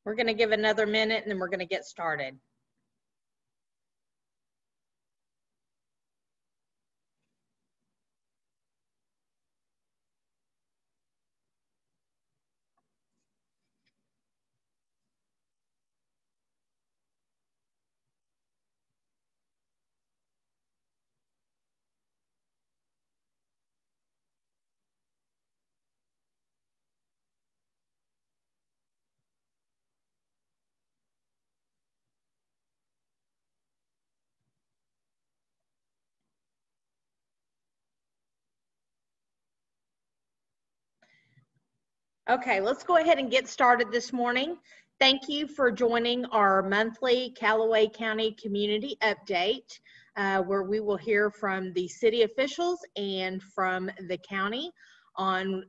We're going to give another minute and then we're going to get started. Okay, let's go ahead and get started this morning. Thank you for joining our monthly Callaway County Community Update, where we will hear from the city officials and from the county on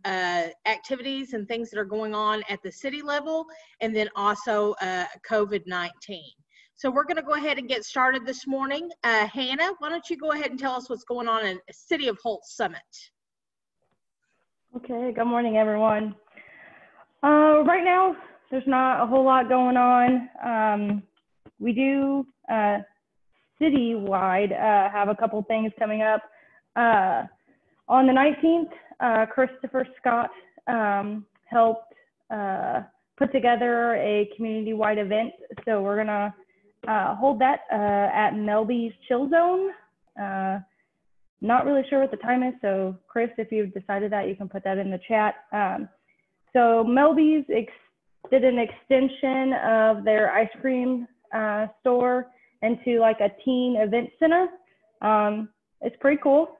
activities and things that are going on at the city level, and then also COVID-19. So we're going to go ahead and get started this morning. Hannah, why don't you go ahead and tell us what's going on in City of Holt Summit? Okay, good morning, everyone. Right now, there's not a whole lot going on. We do citywide have a couple things coming up. On the 19th, Christopher Scott helped put together a community-wide event. So we're gonna hold that at Melby's Chill Zone. Not really sure what the time is, so Chris, if you've decided that, you can put that in the chat. So Melby's did an extension of their ice cream store into like a teen event center. It's pretty cool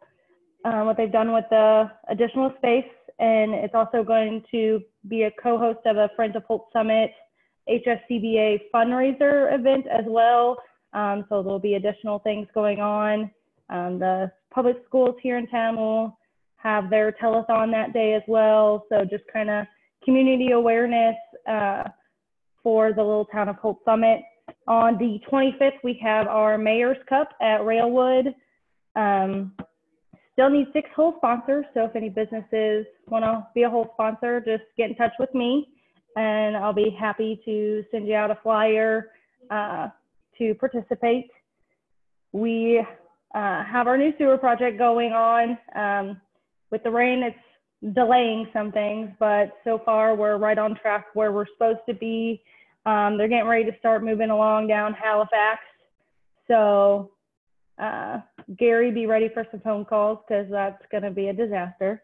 what they've done with the additional space, and it's also going to be a co-host of a Friends of Holt Summit HSCBA fundraiser event as well. So there'll be additional things going on. The public schools here in town will have their telethon that day as well. So just kind of community awareness for the little town of Holt Summit. On the 25th, we have our Mayor's Cup at Railwood. Still need 6 whole sponsors, so if any businesses want to be a whole sponsor, just get in touch with me, and I'll be happy to send you out a flyer to participate. We have our new sewer project going on. With the rain, it's delaying some things, but so far we're right on track where we're supposed to be. They're getting ready to start moving along down Halifax. So Gary, be ready for some phone calls because that's going to be a disaster.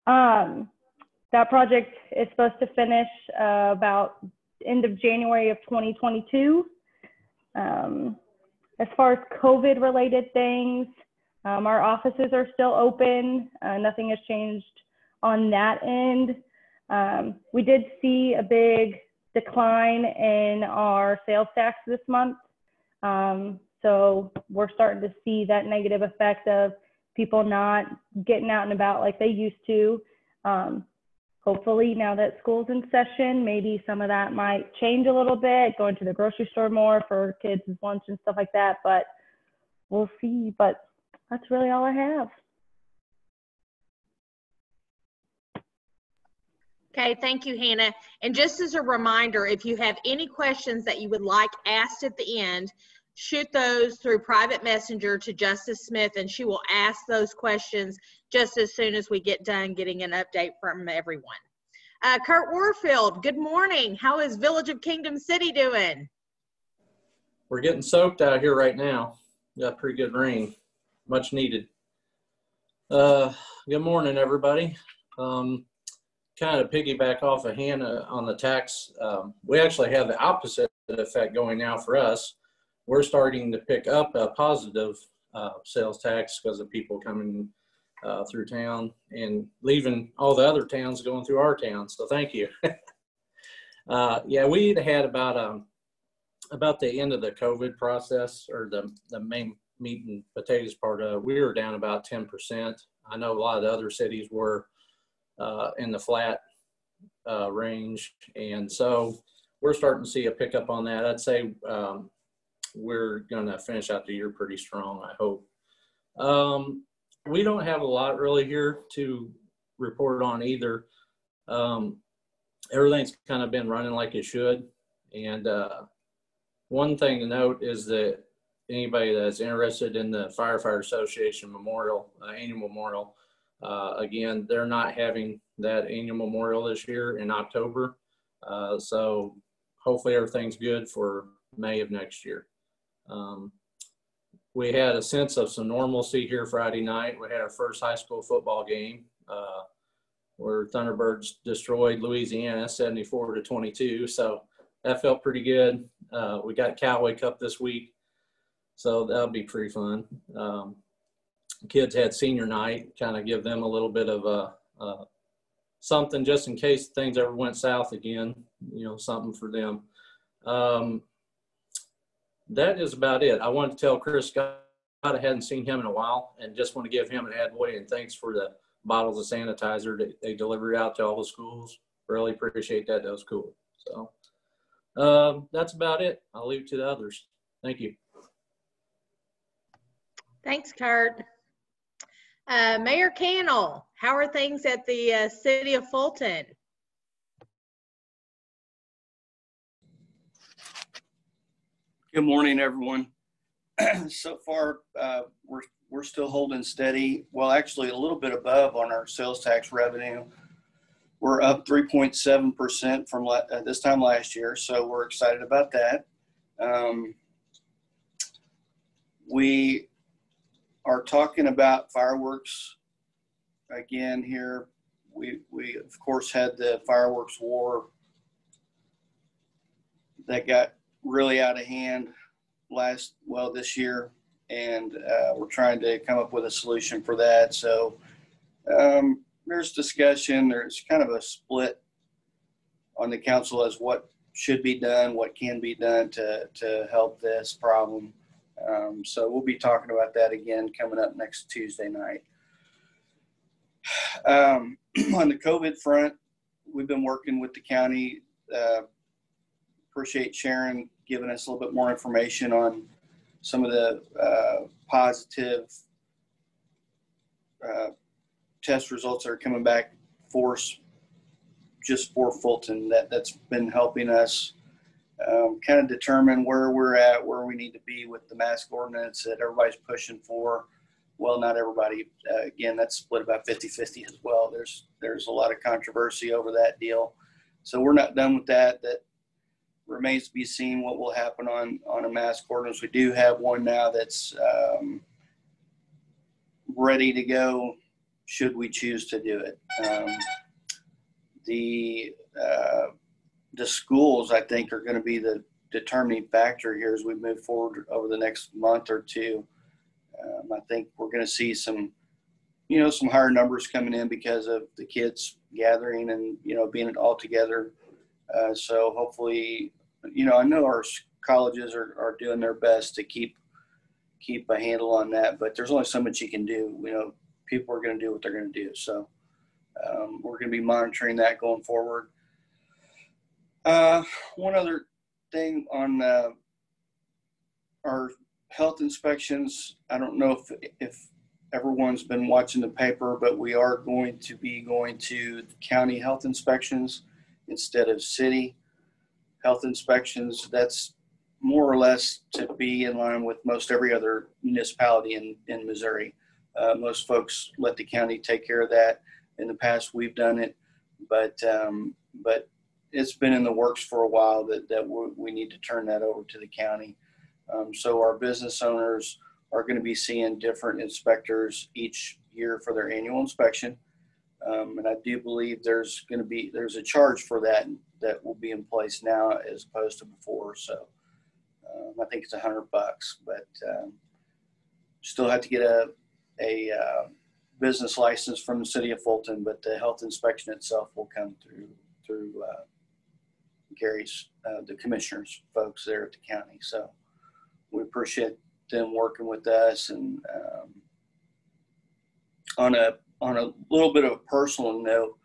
That project is supposed to finish about end of January of 2022. As far as COVID related things, our offices are still open. Nothing has changed on that end. We did see a big decline in our sales tax this month. So we're starting to see that negative effect of people not getting out and about like they used to. Hopefully now that school's in session, maybe some of that might change a little bit, going to the grocery store more for kids' lunch and stuff like that, but we'll see. But that's really all I have. Okay, thank you, Hannah. And just as a reminder, if you have any questions that you would like asked at the end, shoot those through private messenger to Justice Smith, and she will ask those questions just as soon as we get done getting an update from everyone. Kurt Warfield, good morning. How is Village of Kingdom City doing? We're getting soaked out here right now. Got pretty good rain, much needed. Good morning, everybody. Kind of piggyback off of Hannah on the tax, we actually have the opposite effect going now for us. We're starting to pick up a positive sales tax because of people coming through town and leaving all the other towns going through our town. So thank you. Yeah, we had about the end of the COVID process, or the main meat and potatoes part of it, we were down about 10%. I know a lot of the other cities were in the flat range, and so we're starting to see a pickup on that. I'd say we're going to finish out the year pretty strong, I hope. We don't have a lot really here to report on either. Everything's kind of been running like it should. And one thing to note is that anybody that's interested in the Firefighter Association Memorial, annual memorial, again, they're not having that annual memorial this year in October. So hopefully everything's good for May of next year. We had a sense of some normalcy here Friday night. We had our first high school football game where Thunderbirds destroyed Louisiana 74-22. So that felt pretty good. We got Callaway Cup this week, so that'll be pretty fun. Kids had senior night, kind of give them a little bit of something just in case things ever went south again, something for them. That is about it. I wanted to tell Chris Scott I hadn't seen him in a while and just want to give him an attaboy and thanks for the bottles of sanitizer that they delivered out to all the schools. Really appreciate that. That was cool. So that's about it. I'll leave it to the others. Thank you. Thanks, Kurt. Mayor Cannell, how are things at the City of Fulton? Good morning, everyone. So far, we're still holding steady. Well, actually, a little bit above on our sales tax revenue. We're up 3.7% from this time last year, so we're excited about that. We are talking about fireworks again here. We of course had the fireworks war that got really out of hand this year, and we're trying to come up with a solution for that. So there's discussion. There's kind of a split on the council as what should be done, what can be done to help this problem. So we'll be talking about that again coming up next Tuesday night. On the COVID front, we've been working with the county. Appreciate Sharon giving us a little bit more information on some of the positive test results that are coming back just for Fulton. That's been helping us kind of determine where we're at, where we need to be with the mask ordinance that everybody's pushing for. Well, not everybody. Again, that's split about 50-50 as well. There's a lot of controversy over that deal. So we're not done with that. That remains to be seen what will happen on a mask ordinance. We do have one now that's ready to go should we choose to do it. The schools, I think, are going to be the determining factor here as we move forward over the next month or two. I think we're going to see some higher numbers coming in because of the kids gathering and, being all together. So hopefully, I know our colleges are doing their best to keep a handle on that, but there's only so much you can do. People are going to do what they're going to do. So we're going to be monitoring that going forward. One other thing on our health inspections, I don't know if everyone's been watching the paper, but we are going to be going to county health inspections instead of city health inspections. That's more or less to be in line with most every other municipality in Missouri. Most folks let the county take care of that. In the past, we've done it, but it's been in the works for a while that we need to turn that over to the county. So our business owners are going to be seeing different inspectors each year for their annual inspection. And I do believe there's a charge for that will be in place now as opposed to before. So I think it's $100, but still have to get a business license from the city of Fulton, but the health inspection itself will come through Gary's, the commissioners folks there at the county. So we appreciate them working with us. And on a little bit of a personal note,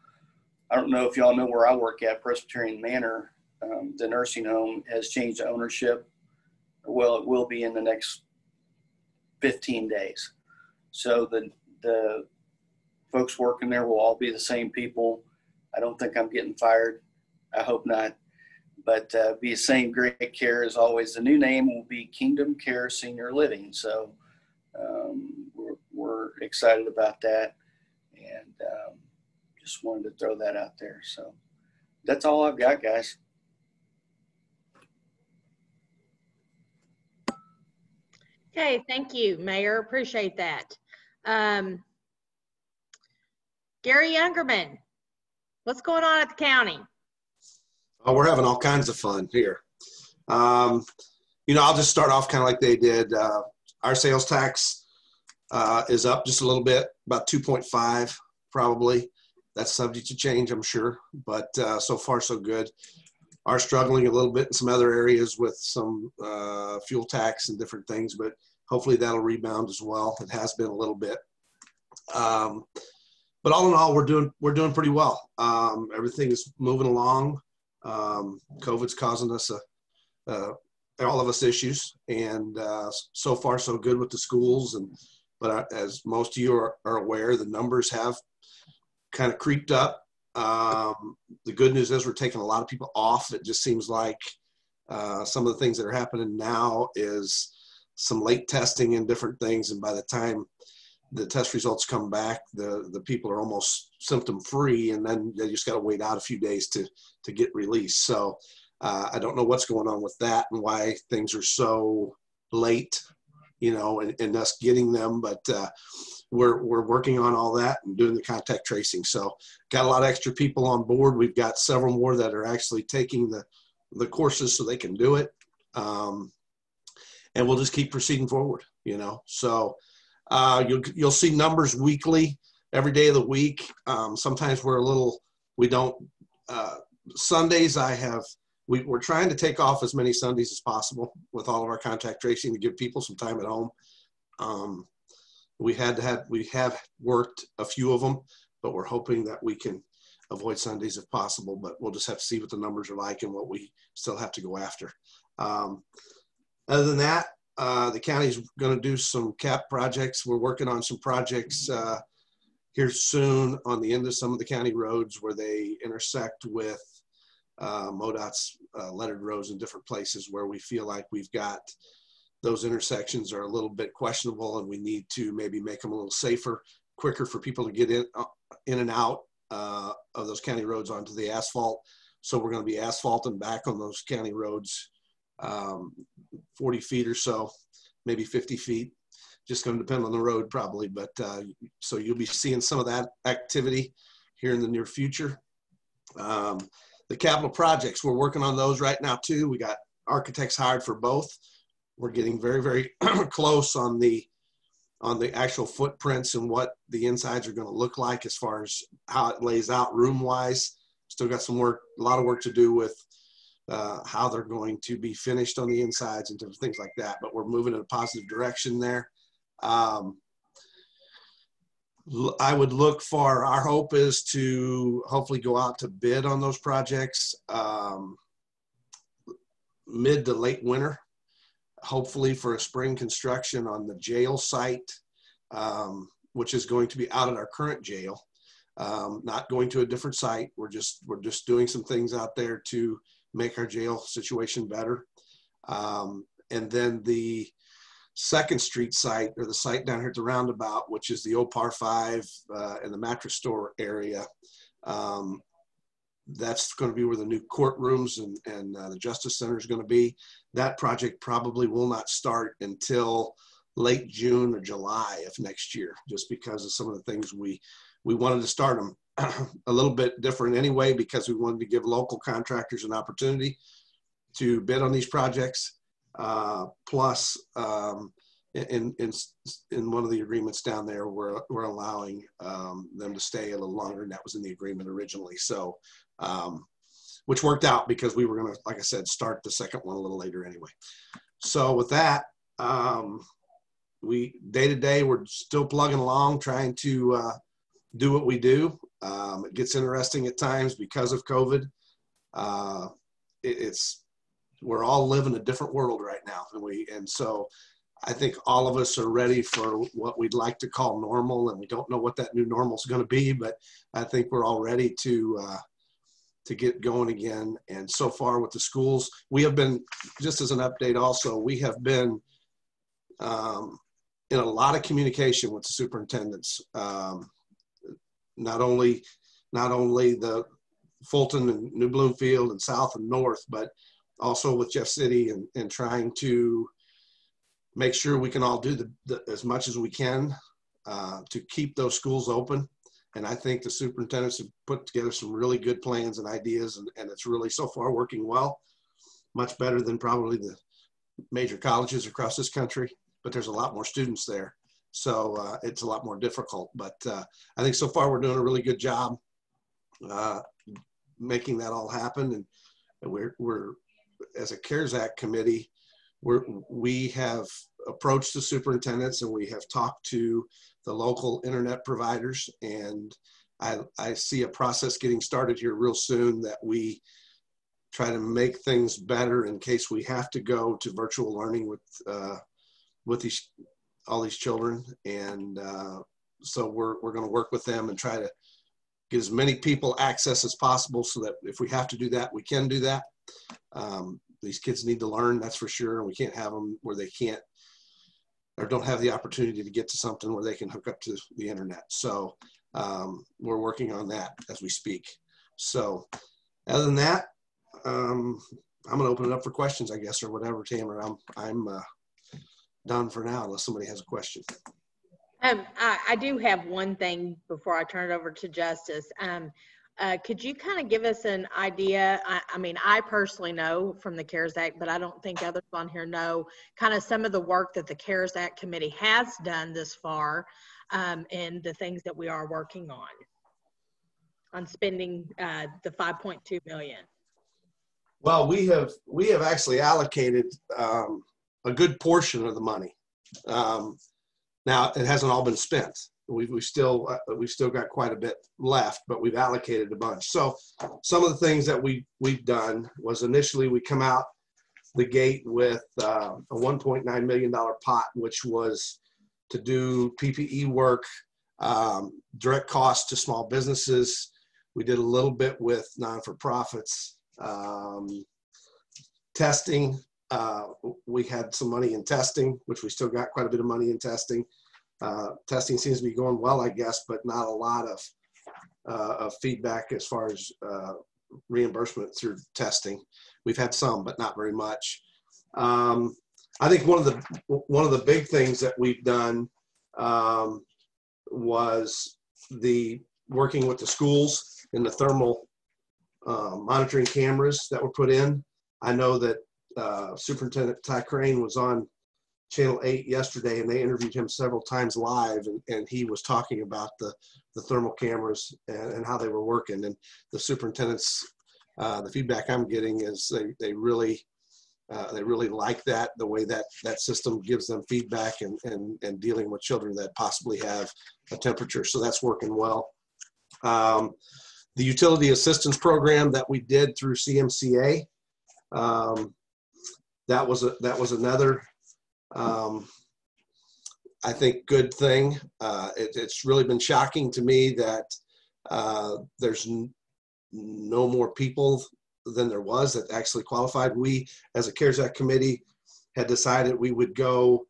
I don't know if y'all know where I work at, Presbyterian Manor. The nursing home has changed ownership. Well, it will be in the next 15 days. So the folks working there will all be the same people. I don't think I'm getting fired. I hope not. but be the same great care as always. The new name will be Kingdom Care Senior Living. So we're excited about that, and just wanted to throw that out there. So that's all I've got, guys. Okay, thank you, Mayor. Appreciate that. Gary Youngerman, what's going on at the county? Oh, we're having all kinds of fun here. I'll just start off kind of like they did. Our sales tax is up just a little bit, about 2.5 probably. That's subject to change, I'm sure, but so far so good. Are struggling a little bit in some other areas with some fuel tax and different things, but hopefully that'll rebound as well. It has been a little bit. But all in all, we're doing pretty well. Everything is moving along. COVID's causing us all of us issues, and so far so good with the schools. But as most of you are aware, the numbers have kind of creeped up. The good news is we're taking a lot of people off. It just seems like some of the things that are happening now is some late testing and different things, and by the time the test results come back, the people are almost symptom free, and then they just got to wait out a few days to get released. So I don't know what's going on with that and why things are so late, in us getting them, but we're working on all that and doing the contact tracing. So got a lot of extra people on board. We've got several more that are actually taking the courses so they can do it. And we'll just keep proceeding forward, So you'll see numbers weekly, every day of the week. Sometimes Sundays we're trying to take off as many Sundays as possible with all of our contact tracing to give people some time at home. We have worked a few of them, but we're hoping that we can avoid Sundays if possible, but we'll just have to see what the numbers are like and what we still have to go after. Other than that, the county's going to do some cap projects. We're working on some projects here soon on the end of some of the county roads where they intersect with MoDOT's lettered roads in different places where we feel like we've got those intersections are a little bit questionable, and we need to maybe make them a little safer, quicker for people to get in and out of those county roads onto the asphalt. So we're going to be asphalting back on those county roads 40 feet or so, maybe 50 feet. Just going to depend on the road probably, but so you'll be seeing some of that activity here in the near future. The capital projects, we're working on those right now too. We got architects hired for both. We're getting very, very close on the actual footprints and what the insides are going to look like as far as how it lays out room wise. Still got a lot of work to do with how they're going to be finished on the insides and different things like that, but we're moving in a positive direction there. I would look for, our hope is to hopefully go out to bid on those projects mid to late winter, hopefully for a spring construction on the jail site, which is going to be out at our current jail, not going to a different site. We're just doing some things out there to make our jail situation better. And then the 2nd Street site, or the site down here at the roundabout, which is the Opar 5 and the mattress store area. That's going to be where the new courtrooms and the Justice Center is going to be. That project probably will not start until late June or July of next year, just because of some of the things we wanted to start them a little bit different anyway, because we wanted to give local contractors an opportunity to bid on these projects. Plus, in one of the agreements down there, we're allowing them to stay a little longer, and that was in the agreement originally. So, which worked out because we were going to, like I said, start the second one a little later anyway. So with that, day to day, we're still plugging along, trying to do what we do. It gets interesting at times because of COVID. We're all living a different world right now, and so I think all of us are ready for what we'd like to call normal, and we don't know what that new normal is going to be, but I think we're all ready to to get going again. And so far with the schools, we have been, just as an update also, we have been in a lot of communication with the superintendents. Not only the Fulton and New Bloomfield and South and North, but also with Jeff City, and trying to make sure we can all do as much as we can to keep those schools open. And I think the superintendents have put together some really good plans and ideas, and it's really so far working well, much better than probably the major colleges across this country, but there's a lot more students there. So it's a lot more difficult, but I think so far we're doing a really good job making that all happen. And we're as a CARES Act committee, we have approached the superintendents, and we have talked to the local internet providers, and I see a process getting started here real soon that we try to make things better in case we have to go to virtual learning with all these children. And so we're going to work with them and try to get as many people access as possible, so that if we have to do that, we can do that. These kids need to learn, that's for sure. And we can't have them where they can't or don't have the opportunity to get to something where they can hook up to the internet. So we're working on that as we speak. So other than that, I'm going to open it up for questions, I guess, or whatever, Tamara. I'm done for now, unless somebody has a question. I do have one thing before I turn it over to Justice. Could you kind of give us an idea? I mean, I personally know from the CARES Act, but I don't think others on here know kind of some of the work that the CARES Act committee has done this far, and the things that we are working on spending the $5.2 million. Well, we have actually allocated a good portion of the money. Now it hasn't all been spent. We've still got quite a bit left, but we've allocated a bunch. So some of the things that we've done was, initially we come out the gate with a $1.9 million pot, which was to do PPE work, direct costs to small businesses. We did a little bit with non-for-profits, testing. We had some money in testing, which we still got quite a bit of money in testing. Testing seems to be going well, I guess, but not a lot of feedback as far as reimbursement through testing. We've had some, but not very much. I think one of the big things that we've done was the working with the schools in the thermal monitoring cameras that were put in. I know that Superintendent Ty Crane was on Channel 8 yesterday, and they interviewed him several times live, and he was talking about the thermal cameras and how they were working. And the superintendents, the feedback I'm getting is they really like that, the way that system gives them feedback and dealing with children that possibly have a temperature. So that's working well. The utility assistance program that we did through CMCA, that was another I think good thing. It's really been shocking to me that there's no more people than there was that actually qualified. We, as a CARES Act committee, had decided we would go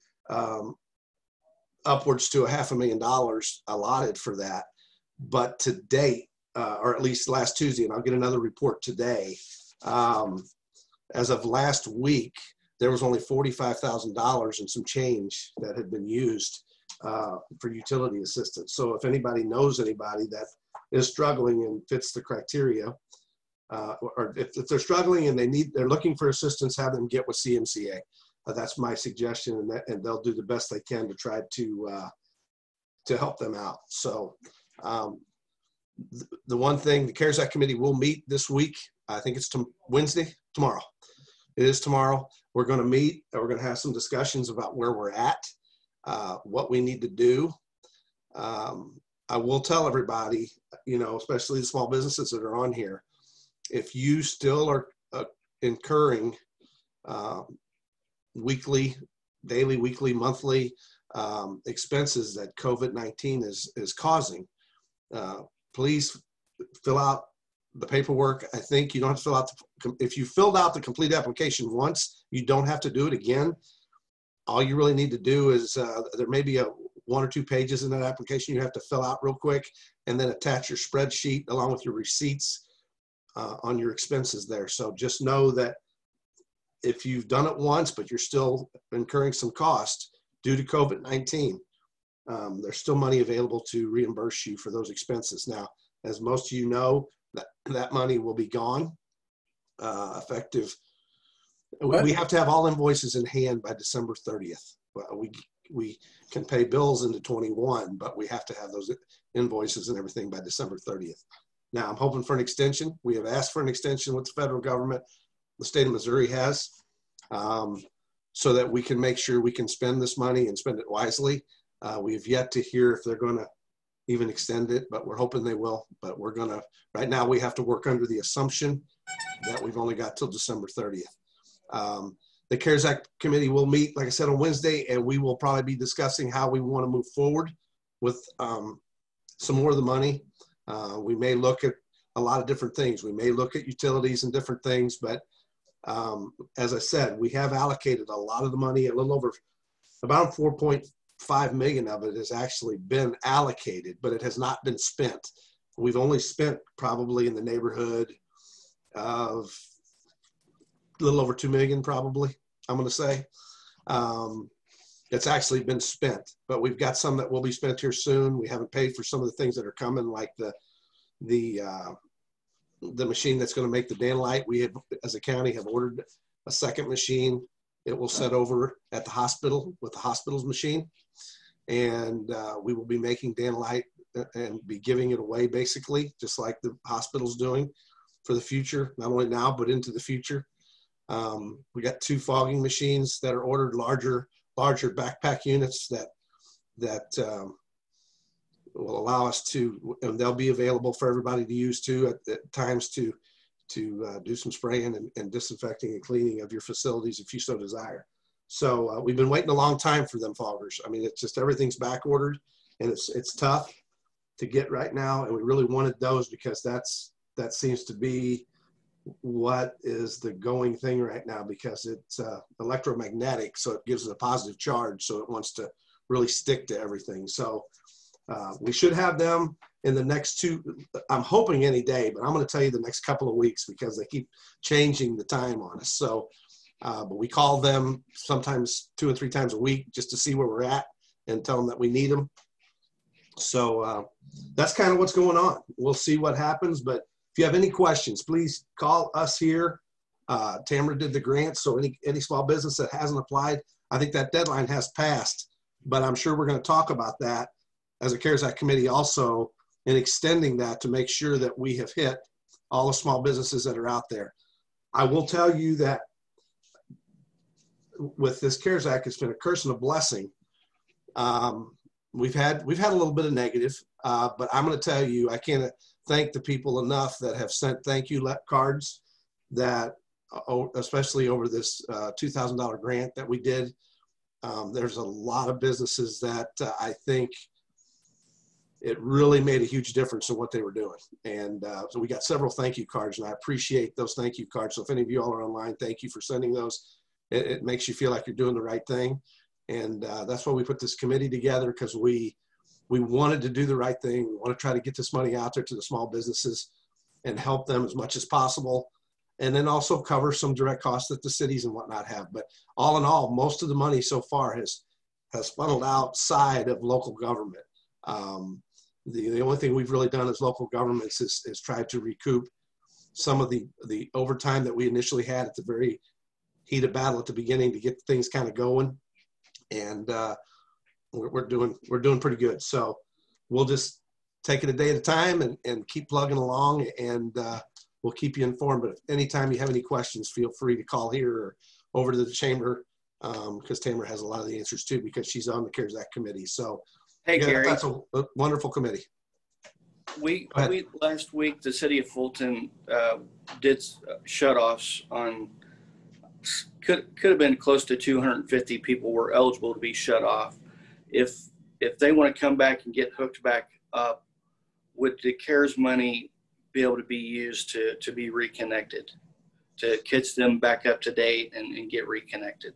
upwards to $500,000 allotted for that. But to date, or at least last Tuesday, and I'll get another report today, as of last week, there was only $45,000 and some change that had been used for utility assistance. So if anybody knows anybody that is struggling and fits the criteria, or if they're struggling and they're looking for assistance, have them get with CMCA. That's my suggestion, and they'll do the best they can to try to help them out. So the one thing, the CARES Act committee will meet this week. I think it's tomorrow. It is tomorrow. We're going to meet, and we're going to have some discussions about where we're at, what we need to do. I will tell everybody, especially the small businesses that are on here, if you still are incurring daily, weekly, monthly expenses that COVID-19 is causing, please fill out the paperwork, I think you don't have to fill out, if you filled out the complete application once, you don't have to do it again. All you really need to do is, there may be 1 or 2 pages in that application you have to fill out real quick, and then attach your spreadsheet along with your receipts on your expenses there. So just know that if you've done it once, but you're still incurring some cost due to COVID-19, there's still money available to reimburse you for those expenses. Now, as most of you know, that money will be gone effective. We have to have all invoices in hand by December 30th. We can pay bills into 21, but we have to have those invoices and everything by December 30th. Now, I'm hoping for an extension. We have asked for an extension with the federal government. The state of Missouri has, so that we can make sure we can spend this money and spend it wisely. We have yet to hear if they're going to even extend it, but we're hoping they will. But we're going to, right now, we have to work under the assumption that we've only got till December 30th. The CARES Act committee will meet, like I said, on Wednesday, and we will probably be discussing how we want to move forward with some more of the money. We may look at a lot of different things. We may look at utilities and different things, but as I said, we have allocated a lot of the money, a little over about 4.5 million of it has actually been allocated, but it has not been spent. We've only spent probably in the neighborhood of a little over 2 million, probably, I'm going to say. It's actually been spent, but we've got some that will be spent here soon. We haven't paid for some of the things that are coming, like the machine that's going to make the daylight. We have, as a county, have ordered a second machine. It will set over at the hospital with the hospital's machine, and we will be making daylight and be giving it away, basically, just like the hospital's doing for the future, not only now but into the future. We got 2 fogging machines that are ordered, larger backpack units that will allow us to, and they'll be available for everybody to use too at times to do some spraying and disinfecting and cleaning of your facilities if you so desire. So we've been waiting a long time for them foggers. I mean, it's just everything's back ordered, and it's tough to get right now, and we really wanted those because that seems to be what is the going thing right now, because it's electromagnetic, so it gives it a positive charge, so it wants to really stick to everything. So we should have them in the next 2, I'm hoping any day, but I'm going to tell you the next couple of weeks because they keep changing the time on us. So but we call them sometimes 2 and 3 times a week just to see where we're at and tell them that we need them. So that's kind of what's going on. We'll see what happens, but if you have any questions, please call us here. Tamara did the grant, so any small business that hasn't applied, I think that deadline has passed, but I'm sure we're going to talk about that as a CARES Act committee also, in extending that to make sure that we have hit all the small businesses that are out there. I will tell you that with this CARES Act, it's been a curse and a blessing. We've had a little bit of negative, but I'm going to tell you, I can't thank the people enough that have sent thank you cards, that especially over this $2,000 grant that we did. There's a lot of businesses that I think it really made a huge difference in what they were doing. And so we got several thank you cards, and I appreciate those thank you cards. So if any of you all are online, thank you for sending those. It makes you feel like you're doing the right thing. And that's why we put this committee together, because we wanted to do the right thing. We want to try to get this money out there to the small businesses and help them as much as possible. And then also cover some direct costs that the cities and whatnot have. But all in all, most of the money so far has funneled outside of local government. The only thing we've really done as local governments is tried to recoup some of the overtime that we initially had at the very heat of battle at the beginning to get things kind of going. And we're doing pretty good. So we'll just take it a day at a time and keep plugging along, and we'll keep you informed. But if anytime you have any questions, feel free to call here or over to the chamber, because Tamara has a lot of the answers too, because she's on the CARES Act committee. So hey, yeah, Gary, that's a wonderful committee. We last week, the city of Fulton did shutoffs on, could have been close to 250 people were eligible to be shut off. If they want to come back and get hooked back up, would the CARES money be able to be used to be reconnected, to catch them back up to date and get reconnected.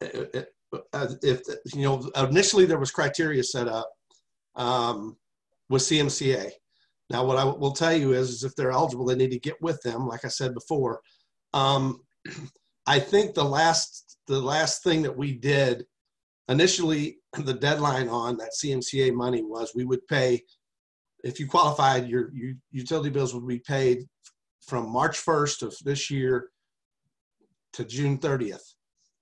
If you know, initially there was criteria set up with CMCA. Now, what I will tell you is if they're eligible, they need to get with them. Like I said before, I think the last thing that we did initially, the deadline on that CMCA money was we would pay, if you qualified, your utility bills would be paid from March 1st of this year to June 30th.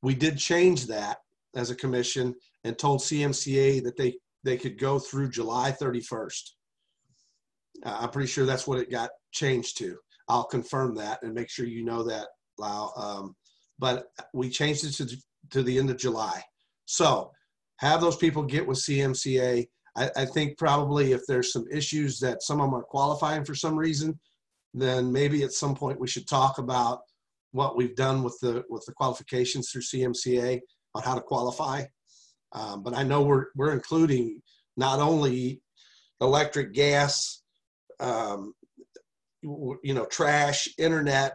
We did change that as a commission and told CMCA that they could go through July 31st. I'm pretty sure that's what it got changed to. I'll confirm that and make sure you know that, Lau. But we changed it to the end of July. So have those people get with CMCA. I think probably if there's some issues that some of them aren't qualifying for some reason, then maybe at some point we should talk about what we've done with the qualifications through CMCA on how to qualify. But I know we're including not only electric, gas, you know, trash, internet,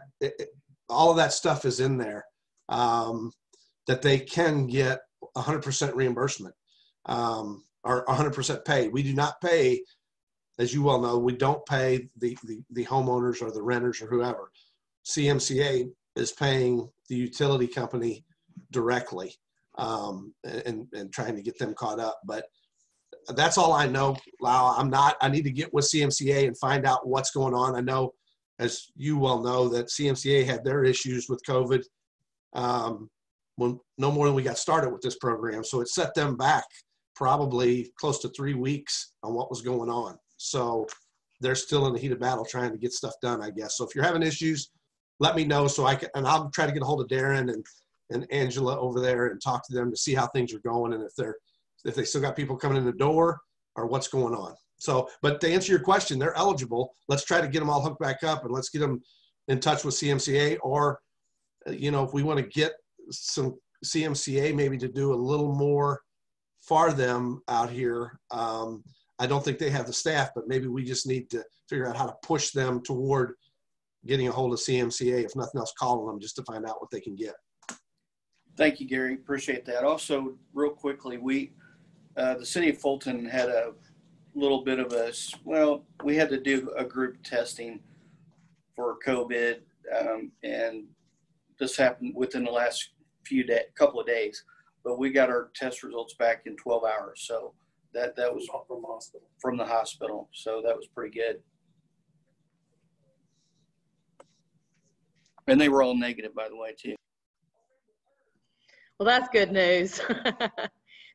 all of that stuff is in there, that they can get 100% reimbursement, or 100% pay. We do not pay, as you well know, we don't pay the homeowners or the renters or whoever. CMCA is paying the utility company directly, and trying to get them caught up. But that's all I know, Lau. I need to get with CMCA and find out what's going on. I know, as you well know, that CMCA had their issues with COVID when no more than we got started with this program. So it set them back probably close to 3 weeks on what was going on. So they're still in the heat of battle trying to get stuff done, I guess. So if you're having issues, let me know so I can, and I'll try to get a hold of Darren and Angela over there and talk to them to see how things are going and if they still got people coming in the door or what's going on. So, but to answer your question, they're eligible. Let's try to get them all hooked back up and let's get them in touch with CMCA, or, you know, if we want to get some CMCA maybe to do a little more for them out here. I don't think they have the staff, but maybe we just need to figure out how to push them toward getting a hold of CMCA, if nothing else, calling them just to find out what they can get. Thank you, Gary. Appreciate that. Also, real quickly, the city of Fulton had a little bit of we had to do a group testing for COVID, and this happened within the last couple of days, but we got our test results back in 12 hours. So that was from the hospital. So that was pretty good. And they were all negative, by the way, too. Well, that's good news.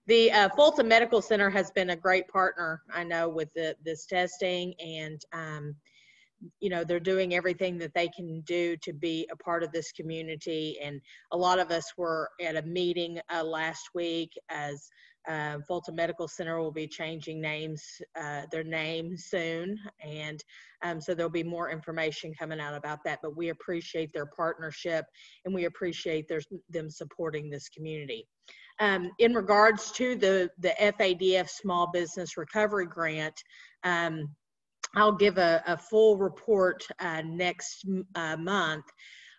The Fulton Medical Center has been a great partner, I know, with this testing, and you know, they're doing everything that they can do to be a part of this community. And a lot of us were at a meeting last week, as Fulton Medical Center will be changing their name soon. And so there'll be more information coming out about that, but we appreciate their partnership and we appreciate them supporting this community. In regards to the FADF Small Business Recovery Grant, I'll give a full report next month,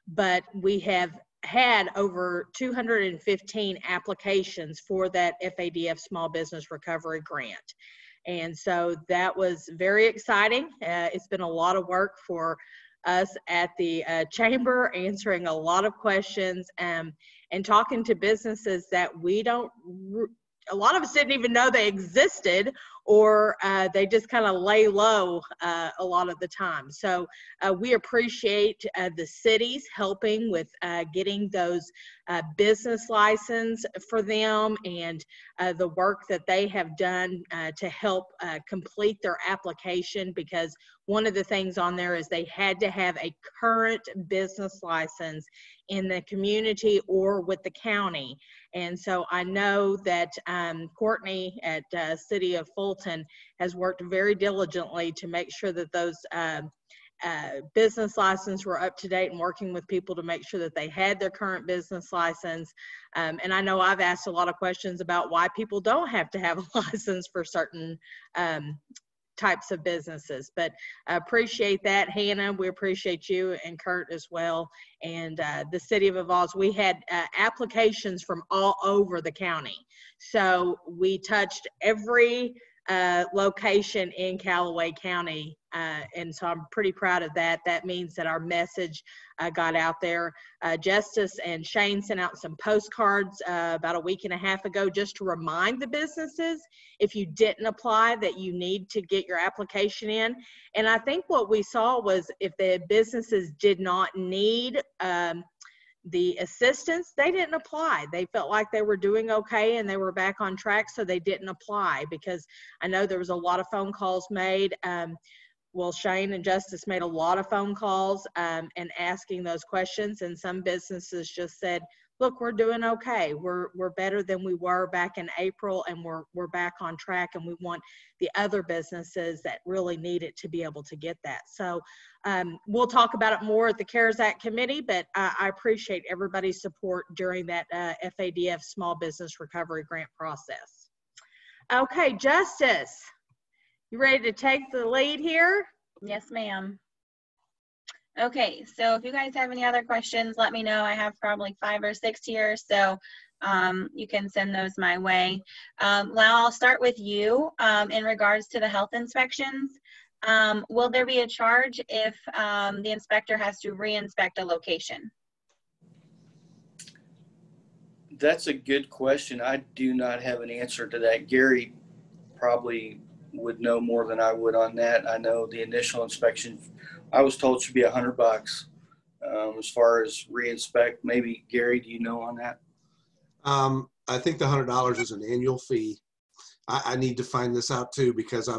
but we have had over 215 applications for that FADF Small Business Recovery Grant. And so that was very exciting. It's been a lot of work for us at the chamber, answering a lot of questions and talking to businesses that a lot of us didn't even know they existed, or they just kind of lay low a lot of the time. So we appreciate the cities helping with getting those business license for them, and the work that they have done to help complete their application, because one of the things on there is they had to have a current business license in the community or with the county. And so I know that Courtney at City of Fulton has worked very diligently to make sure that those business licenses were up to date, and working with people to make sure that they had their current business license. And I know I've asked a lot of questions about why people don't have to have a license for certain types of businesses. But I appreciate that, Hannah. We appreciate you and Kurt as well. And the City of Evalds, we had applications from all over the county. So we touched every location in Callaway County. And so I'm pretty proud of that. That means that our message got out there. Justice and Shane sent out some postcards about a week and a half ago just to remind the businesses, if you didn't apply, that you need to get your application in. And I think what we saw was if the businesses did not need the assistance, they didn't apply. They felt like they were doing okay and they were back on track, so they didn't apply, because I know there was a lot of phone calls made. Well, Shane and Justice made a lot of phone calls and asking those questions, and some businesses just said, look, we're doing okay. We're better than we were back in April, and we're back on track, and we want the other businesses that really need it to be able to get that. So we'll talk about it more at the CARES Act committee, but I appreciate everybody's support during that FADF Small Business Recovery Grant process. Okay, Justice, you ready to take the lead here? Yes, ma'am. Okay, so if you guys have any other questions, let me know. I have probably 5 or 6 here, so you can send those my way. Now I'll start with you in regards to the health inspections. Will there be a charge if the inspector has to re-inspect a location? That's a good question. I do not have an answer to that. Gary probably would know more than I would on that. I know the initial inspection, I was told, should be $100. As far as re-inspect, maybe Gary, do you know on that? I think the $100 is an annual fee. I need to find this out too, because I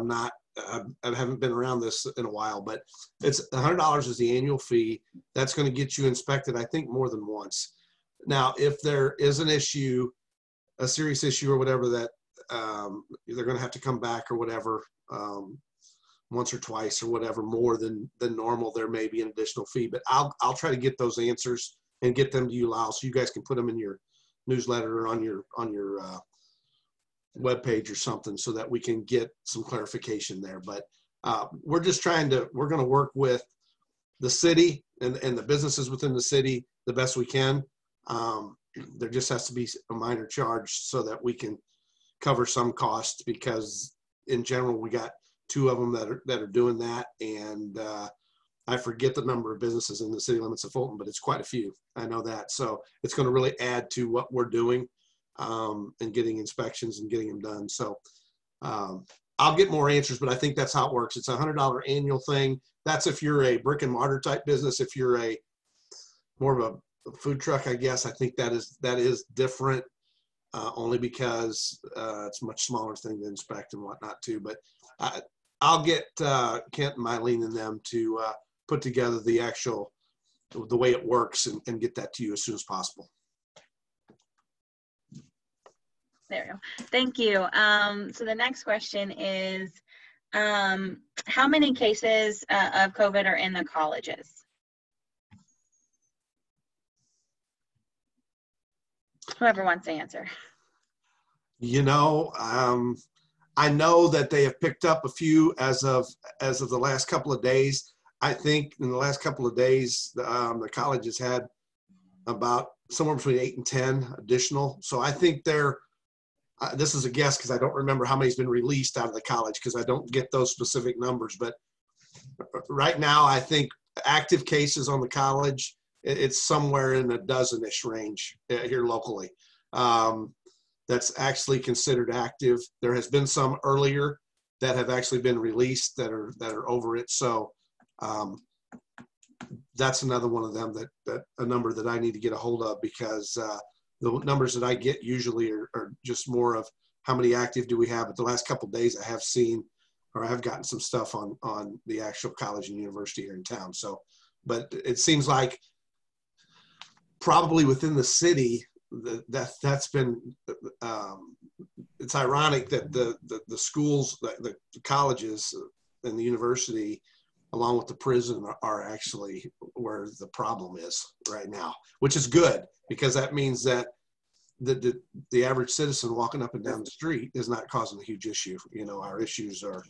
haven't been around this in a while, but it's $100 is the annual fee. That's going to get you inspected, I think, more than once. Now, if there is an issue, a serious issue or whatever, that they're going to have to come back or whatever, once or twice or whatever, more than normal, there may be an additional fee. But I'll try to get those answers and get them to you, Lyle, so you guys can put them in your newsletter or on your webpage or something, so that we can get some clarification there. But we're going to work with the city and the businesses within the city the best we can. There just has to be a minor charge so that we can cover some costs, because in general, we got 2 of them that are doing that. And I forget the number of businesses in the city limits of Fulton, but it's quite a few. I know that. So it's going to really add to what we're doing and getting inspections and getting them done. So I'll get more answers, but I think that's how it works. It's a $100 annual thing. That's if you're a brick and mortar type business. If you're a more of a food truck, I guess, I think that is different, only because it's a much smaller thing to inspect and whatnot too. But I'll get Kent and Mylene and them to put together the way it works and get that to you as soon as possible. There we go. Thank you. So the next question is, how many cases of COVID are in the colleges? Whoever wants to answer. You know, I know that they have picked up a few as of the last couple of days. I think in the last couple of days, the college has had about somewhere between 8 and 10 additional. So I think this is a guess, because I don't remember how many's been released out of the college, because I don't get those specific numbers. But right now, I think active cases on the college, it's somewhere in the dozen-ish range here locally. That's actually considered active. There has been some earlier that have actually been released that are over it. So that's another one of them that a number that I need to get a hold of, because the numbers that I get usually are just more of how many active do we have. But the last couple of days I have seen, or I have gotten some stuff on the actual college and university here in town. So, but it seems like probably within the city, that's been, it's ironic that the schools, the colleges and the university, along with the prison, are actually where the problem is right now, which is good, because that means that the average citizen walking up and down the street is not causing a huge issue. You know, our issues are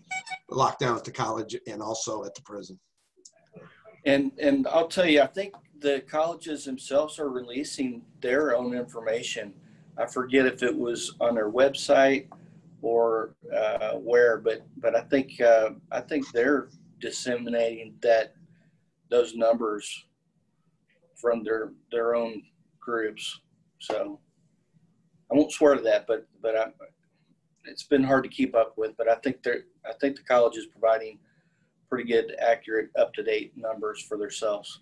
lockdown at the college and also at the prison. And I'll tell you, I think the colleges themselves are releasing their own information. I forget if it was on their website or where, but I think they're disseminating those numbers from their own groups. So I won't swear to that, but it's been hard to keep up with. But I think the college is providing pretty good, accurate, up-to-date numbers for themselves.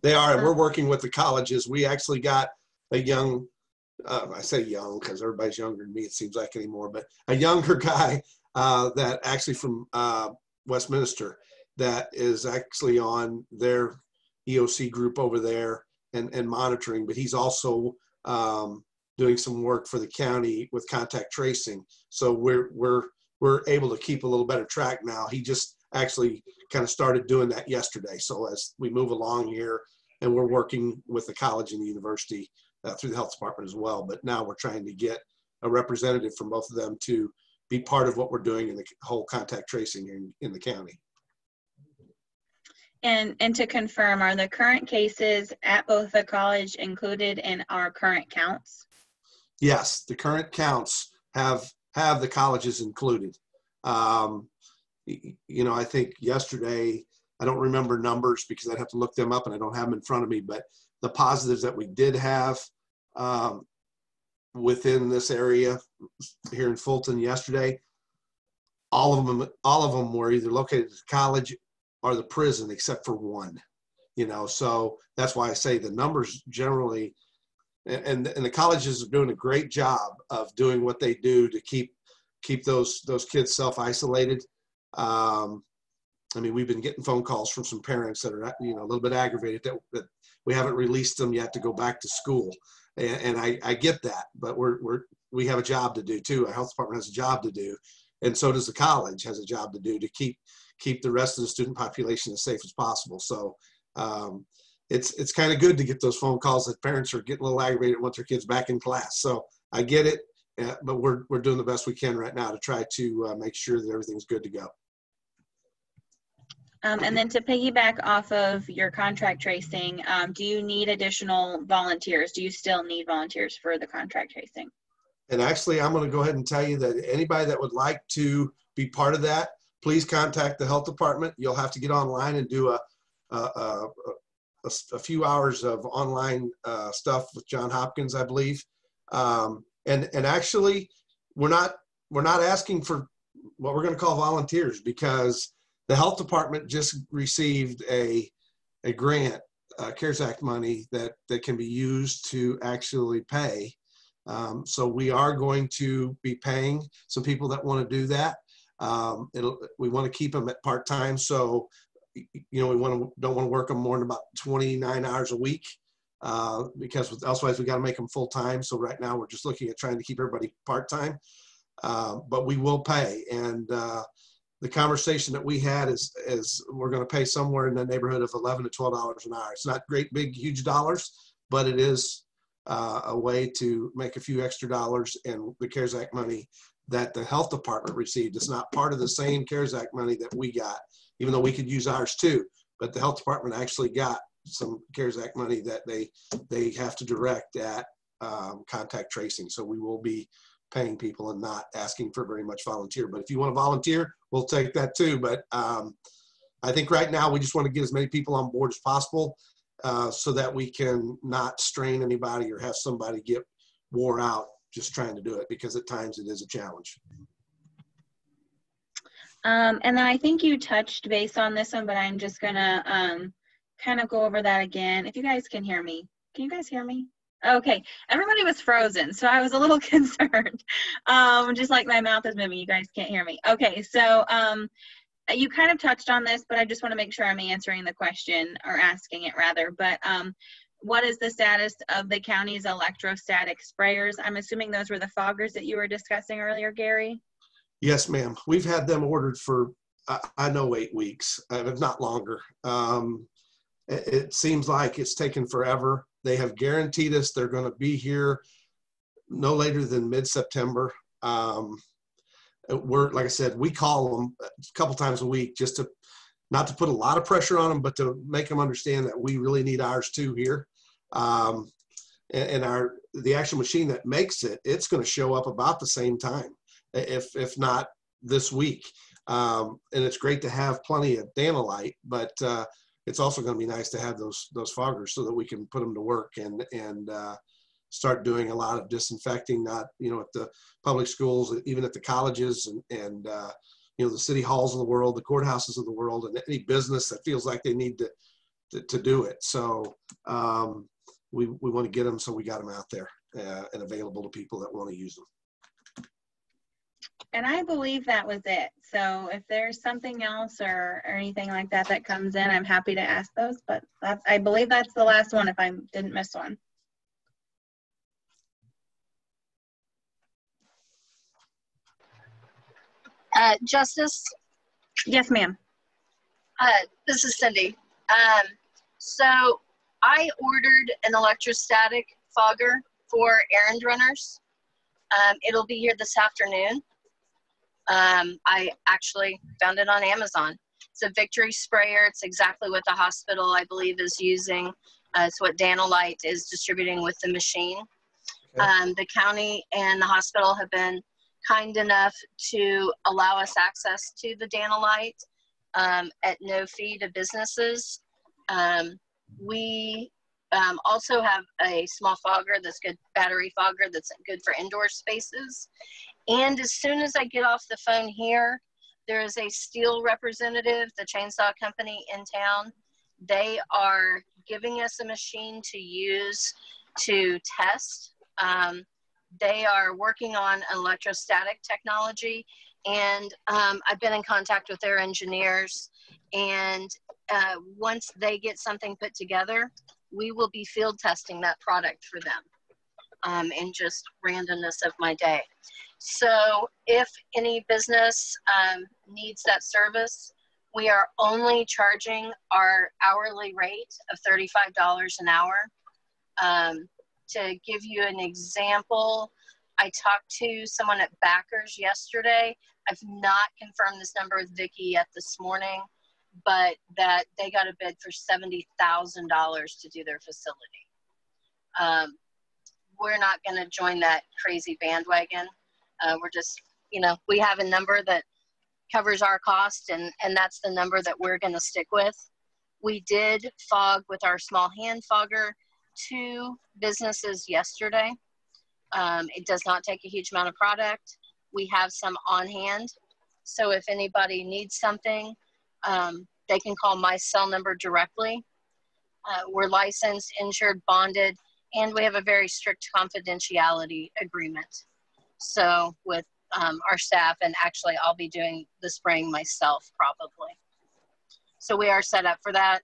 They are, and we're working with the colleges. We actually got a young, I say young because everybody's younger than me, it seems like anymore, but a younger guy that actually from Westminster that is actually on their EOC group over there and monitoring, but he's also doing some work for the county with contact tracing. So we're able to keep a little better track now. He just actually kind of started doing that yesterday. So as we move along here, and we're working with the college and the university through the health department as well. But now we're trying to get a representative from both of them to be part of what we're doing in the whole contact tracing in the county. And to confirm, are the current cases at both the college included in our current counts? Yes, the current counts have the colleges included. You know, I think yesterday, I don't remember numbers because I'd have to look them up and I don't have them in front of me, but the positives that we did have within this area here in Fulton yesterday, all of them were either located at the college or the prison except for one, you know, so that's why I say the numbers generally, and the colleges are doing a great job of doing what they do to keep those kids self-isolated. I mean, we've been getting phone calls from some parents that are, you know, a little bit aggravated that we haven't released them yet to go back to school. And I get that, but we have a job to do too. Our health department has a job to do. And so does the college has a job to do to keep the rest of the student population as safe as possible. So it's kind of good to get those phone calls that parents are getting a little aggravated once their kids back in class. So I get it, but we're doing the best we can right now to try to make sure that everything's good to go. And then to piggyback off of your contract tracing, do you need additional volunteers? Do you still need volunteers for the contract tracing? And actually, I'm going to go ahead and tell you that anybody that would like to be part of that, please contact the health department. You'll have to get online and do a few hours of online stuff with John Hopkins, I believe. And actually, we're not asking for what we're going to call volunteers because the health department just received a grant, CARES Act money that can be used to actually pay. So we are going to be paying some people that want to do that. We want to keep them at part-time. So, you know, don't want to work them more than about 29 hours a week because otherwise we got to make them full-time. So right now we're just looking at trying to keep everybody part-time, but we will pay. And the conversation that we had is we're going to pay somewhere in the neighborhood of $11 to $12 an hour. It's not great, big, huge dollars, but it is a way to make a few extra dollars. And the CARES Act money that the health department received is not part of the same CARES Act money that we got, even though we could use ours too. But the health department actually got some CARES Act money that they have to direct at contact tracing. So we will be paying people and not asking for very much volunteer. But if you want to volunteer, we'll take that too. But I think right now we just want to get as many people on board as possible so that we can not strain anybody or have somebody get wore out just trying to do it, because at times it is a challenge. And then I think you touched base on this one, but I'm just gonna kind of go over that again. If you guys can hear me, can you guys hear me? Okay, everybody was frozen, so I was a little concerned. Just like my mouth is moving, you guys can't hear me. Okay, so you kind of touched on this, but I just want to make sure I'm answering the question, or asking it rather. But what is the status of the county's electrostatic sprayers? I'm assuming those were the foggers that you were discussing earlier, Gary? Yes, ma'am. We've had them ordered for, I know, 8 weeks, if not longer. It seems like it's taken forever. They have guaranteed us they're going to be here no later than mid-September. we're, like I said, we call them a couple times a week just to, not to put a lot of pressure on them, but to make them understand that we really need ours too here. And the actual machine that makes it, it's going to show up about the same time, if not this week. And it's great to have plenty of Danolite, but it's also going to be nice to have those foggers so that we can put them to work and start doing a lot of disinfecting, not, you know, at the public schools, even at the colleges and you know, the city halls of the world, the courthouses of the world, and any business that feels like they need to do it. So we want to get them, so we got them out there and available to people that want to use them. And I believe that was it. So if there's something else or anything like that that comes in, I'm happy to ask those, but I believe that's the last one if I didn't miss one. Justice? Yes, ma'am. This is Cindy. So I ordered an electrostatic fogger for errand runners. It'll be here this afternoon. I actually found it on Amazon. It's a Victory sprayer. It's exactly what the hospital, I believe, is using. It's what Danolite is distributing with the machine. Okay. The county and the hospital have been kind enough to allow us access to the Danolite at no fee to businesses. We also have a small fogger that's good, battery fogger that's good for indoor spaces. And as soon as I get off the phone here, there is a Steel representative, the chainsaw company in town. They are giving us a machine to use to test. They are working on electrostatic technology, and I've been in contact with their engineers, and once they get something put together, we will be field testing that product for them in just randomness of my day. So if any business needs that service, we are only charging our hourly rate of $35 an hour. To give you an example, I talked to someone at Backers yesterday. I've not confirmed this number with Vicki yet this morning, but that they got a bid for $70,000 to do their facility. We're not going to join that crazy bandwagon. We're just, you know, we have a number that covers our cost, and that's the number that we're going to stick with. We did fog with our small hand fogger 2 businesses yesterday. It does not take a huge amount of product. We have some on hand. So if anybody needs something, they can call my cell number directly. We're licensed, insured, bonded, and we have a very strict confidentiality agreement. So with our staff, and actually I'll be doing the spraying myself probably. So we are set up for that.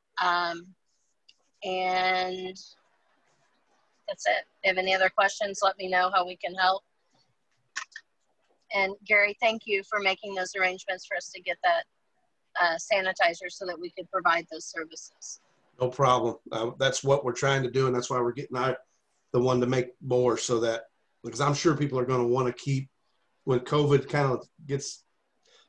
And that's it. If you have any other questions, let me know how we can help. And Gary, thank you for making those arrangements for us to get that sanitizer so that we could provide those services. No problem. That's what we're trying to do, and that's why we're getting the one to make more, so that, because I'm sure people are going to want to keep, when COVID kind of gets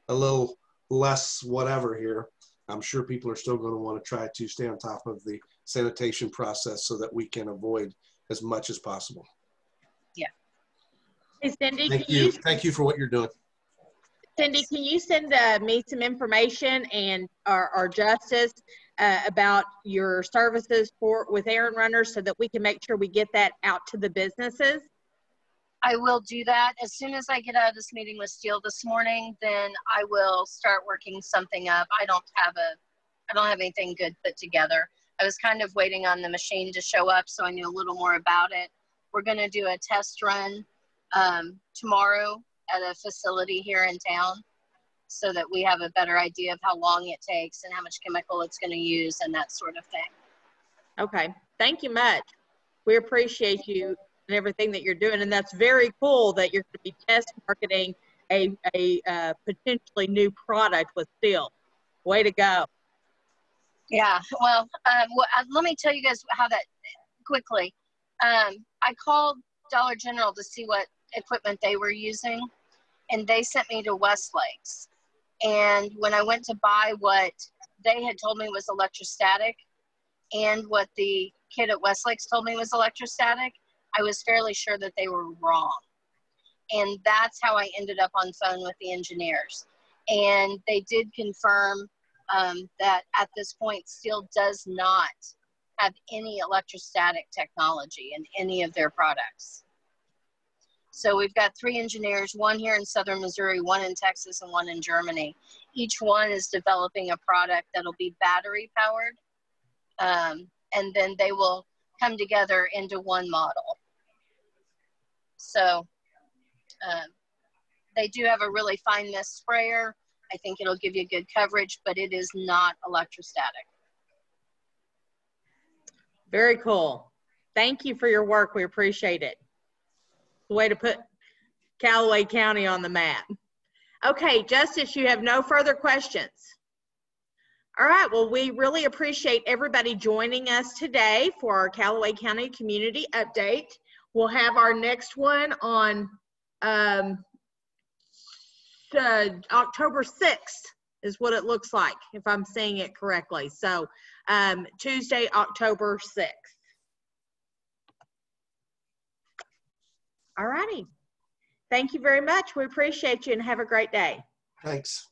a little less whatever here, I'm sure people are still going to want to try to stay on top of the sanitation process so that we can avoid as much as possible. Yeah. Hey, Cindy, Thank you for what you're doing. Cindy, can you send me some information and our Justice about your services with errand runners so that we can make sure we get that out to the businesses? I will do that. As soon as I get out of this meeting with Steel this morning, then I will start working something up. I don't have anything good put together. I was kind of waiting on the machine to show up so I knew a little more about it. We're going to do a test run tomorrow at a facility here in town so that we have a better idea of how long it takes and how much chemical it's going to use and that sort of thing. Okay. Thank you much. We appreciate you and everything that you're doing. And that's very cool that you're going to be test marketing a potentially new product with Steel. Way to go. Yeah, well, let me tell you guys how that quickly. I called Dollar General to see what equipment they were using, and they sent me to Westlakes. And when I went to buy what they had told me was electrostatic and what the kid at Westlakes told me was electrostatic, I was fairly sure that they were wrong. And that's how I ended up on phone with the engineers. And they did confirm that at this point, Steel does not have any electrostatic technology in any of their products. So we've got 3 engineers, one here in Southern Missouri, one in Texas, and one in Germany. Each one is developing a product that'll be battery powered, and then they will come together into one model. So they do have a really fine mist sprayer. I think it'll give you good coverage, but it is not electrostatic. Very cool. Thank you for your work. We appreciate it. The way to put Callaway County on the map. Okay, Justice, you have no further questions. All right, well, we really appreciate everybody joining us today for our Callaway County Community Update. We'll have our next one on October 6th is what it looks like, if I'm saying it correctly. So Tuesday, October 6th. All righty. Thank you very much. We appreciate you and have a great day. Thanks.